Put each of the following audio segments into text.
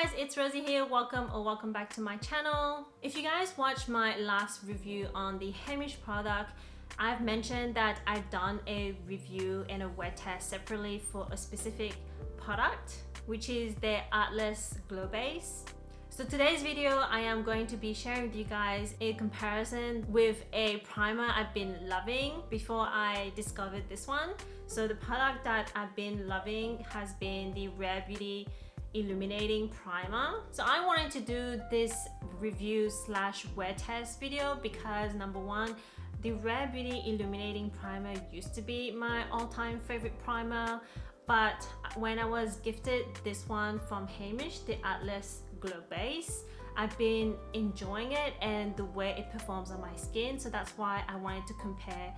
Hi guys, it's Rosie here. Welcome back to my channel. If you guys watched my last review on the Heimish product, I've mentioned that I've done a review and a wear test separately for a specific product, which is the ARTLESS Glow Base. So today's video, I am going to be sharing with you guys a comparison with a primer I've been loving before I discovered this one. So the product that I've been loving has been the Rare Beauty Illuminating Primer. So I wanted to do this review slash wear test video because number one, the Rare Beauty Illuminating Primer used to be my all-time favorite primer, but when I was gifted this one from Heimish, the ARTLESS Glow Base, I've been enjoying it and the way it performs on my skin. So that's why I wanted to compare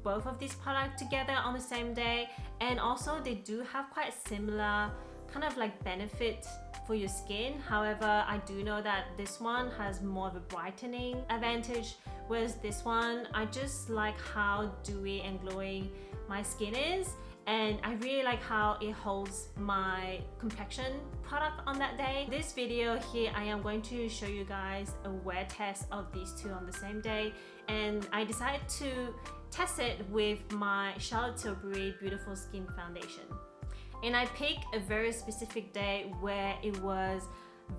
both of these products together on the same day. And also they do have quite similar kind of like benefit for your skin. However, I do know that this one has more of a brightening advantage, whereas this one, I just like how dewy and glowing my skin is, and I really like how it holds my complexion product on that day. This video here, I am going to show you guys a wear test of these two on the same day, and I decided to test it with my Charlotte Tilbury Beautiful Skin Foundation. And I picked a very specific day where it was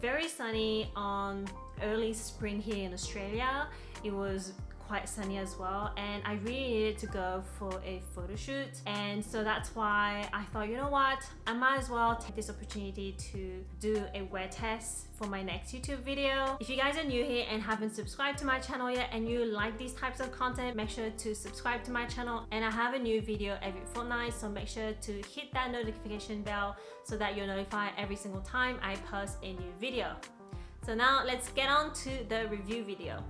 very sunny on early spring here in Australia. It was quite sunny as well, and I really needed to go for a photo shoot, and so that's why I thought, you know what, I might as well take this opportunity to do a wear test for my next YouTube video. If you guys are new here and haven't subscribed to my channel yet and you like these types of content, make sure to subscribe to my channel, and I have a new video every fortnight, so make sure to hit that notification bell so that you're notified every single time I post a new video. So now let's get on to the review video.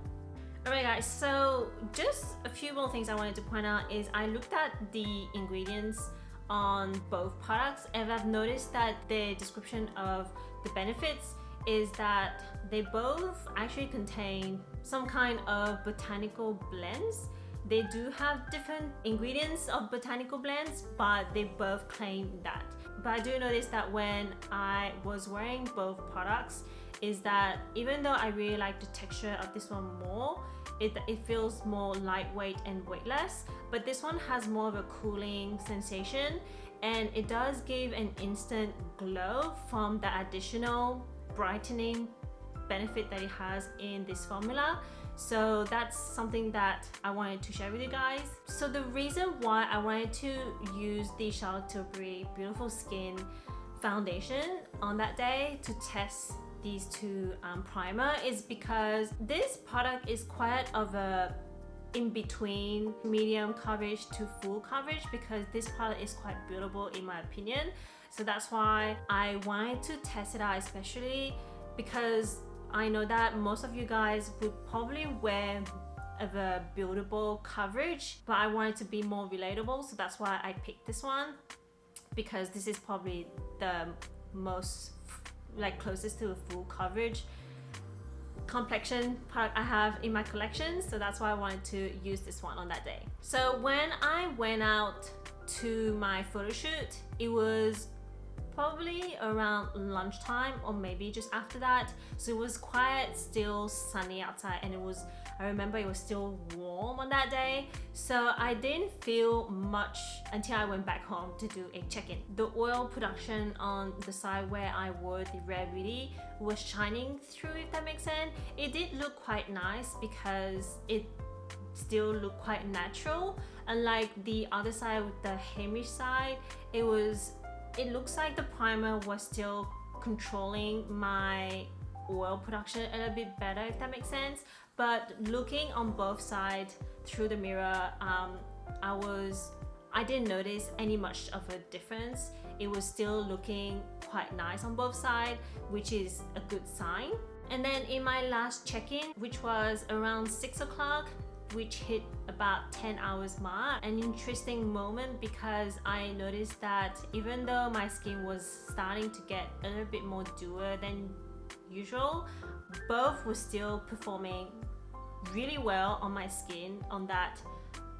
Alright guys, so just a few more things I wanted to point out is I looked at the ingredients on both products, and I've noticed that the description of the benefits is that they both actually contain some kind of botanical blends. They do have different ingredients of botanical blends, but they both claim that. But I do notice that when I was wearing both products, is that even though I really like the texture of this one more, it feels more lightweight and weightless, but this one has more of a cooling sensation, and it does give an instant glow from the additional brightening benefit that it has in this formula. So that's something that I wanted to share with you guys. So the reason why I wanted to use the Charlotte Tilbury Beautiful Skin Foundation on that day to test these two primer is because this product is quite of a in between medium coverage to full coverage, because this product is quite buildable in my opinion. So that's why I wanted to test it out, especially because I know that most of you guys would probably wear of a buildable coverage, but I wanted to be more relatable, so that's why I picked this one, because this is probably the most like closest to a full coverage complexion product I have in my collection, so that's why I wanted to use this one on that day. So when I went out to my photo shoot, it was probably around lunchtime or maybe just after that, so it was quite still sunny outside, and I remember it was still warm on that day, so I didn't feel much until I went back home to do a check-in. The oil production on the side where I wore the Rare Beauty was shining through, if that makes sense. It did look quite nice because it still looked quite natural, unlike the other side with the Heimish side. It looks like the primer was still controlling my oil production a little bit better, if that makes sense. But looking on both sides through the mirror, I didn't notice any much of a difference. It was still looking quite nice on both sides, which is a good sign. And then in my last check-in, which was around 6 o'clock, which hit about 10 hours mark, an interesting moment, because I noticed that even though my skin was starting to get a little bit more dewy than usual, both were still performing really well on my skin on that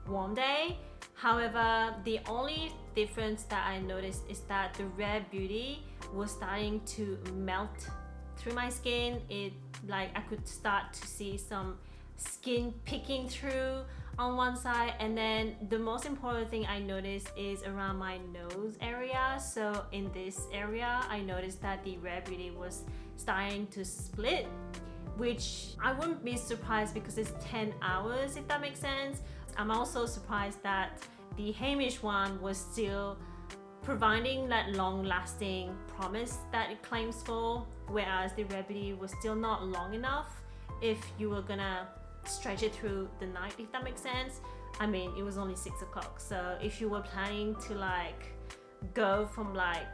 warm day. However, the only difference that I noticed is that the Rare Beauty was starting to melt through my skin. It like I could start to see some skin peeking through on one side, and then the most important thing I noticed is around my nose area. So in this area I noticed that the Rare Beauty was starting to split, which I wouldn't be surprised because it's 10 hours, if that makes sense. I'm also surprised that the Heimish one was still providing that long-lasting promise that it claims for, whereas the Rare Beauty was still not long enough if you were gonna stretch it through the night, if that makes sense. I mean, it was only 6 o'clock, so if you were planning to like go from like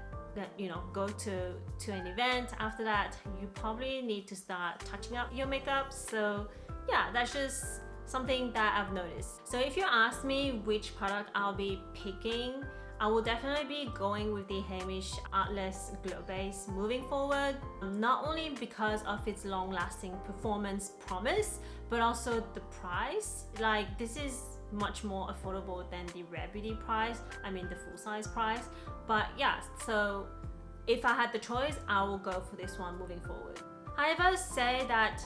you know, go to an event after that, you probably need to start touching up your makeup. So yeah, that's just something that I've noticed. So if you ask me which product I'll be picking, I will definitely be going with the Heimish ARTLESS Glow Base moving forward, not only because of its long-lasting performance promise, but also the price. Like, this is much more affordable than the Rare Beauty price, I mean the full-size price. But yeah, so if I had the choice, I will go for this one moving forward. However, say that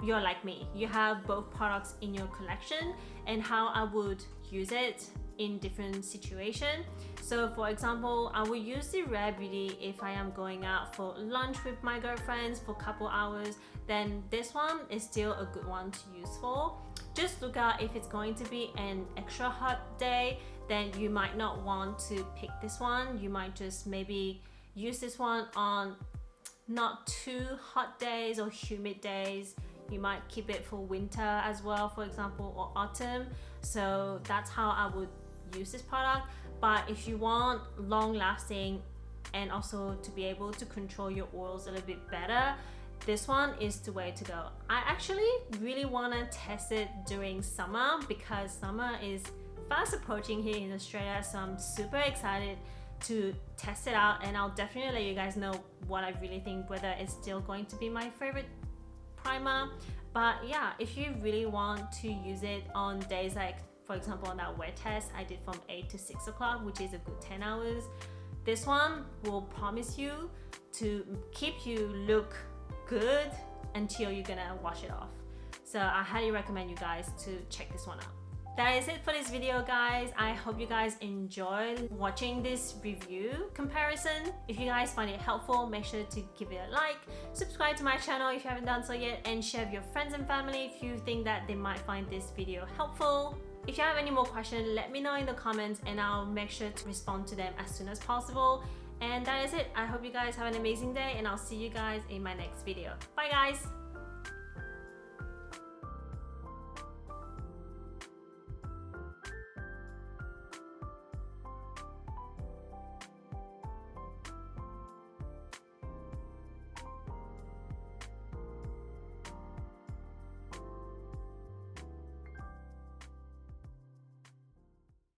you're like me, you have both products in your collection, and how I would use it in different situations. So for example, I will use the Rare Beauty if I am going out for lunch with my girlfriends for a couple hours. Then this one is still a good one to use for. Just look out if it's going to be an extra hot day, then you might not want to pick this one. You might just maybe use this one on not too hot days or humid days. You might keep it for winter as well, for example, or autumn. So that's how I would use this product. But if you want long lasting and also to be able to control your oils a little bit better, this one is the way to go. I actually really want to test it during summer because summer is fast approaching here in Australia, so I'm super excited to test it out, and I'll definitely let you guys know what I really think, whether it's still going to be my favorite primer. But yeah, if you really want to use it on days like, for example, on that wet test I did from 8 to 6 o'clock, which is a good 10 hours, this one will promise you to keep you look good until you're gonna wash it off. So I highly recommend you guys to check this one out. That is it for this video, guys. I hope you guys enjoyed watching this review comparison. If you guys find it helpful, make sure to give it a like, subscribe to my channel if you haven't done so yet, and share with your friends and family if you think that they might find this video helpful. If you have any more questions, let me know in the comments and I'll make sure to respond to them as soon as possible. And that is it. I hope you guys have an amazing day, and I'll see you guys in my next video. Bye guys!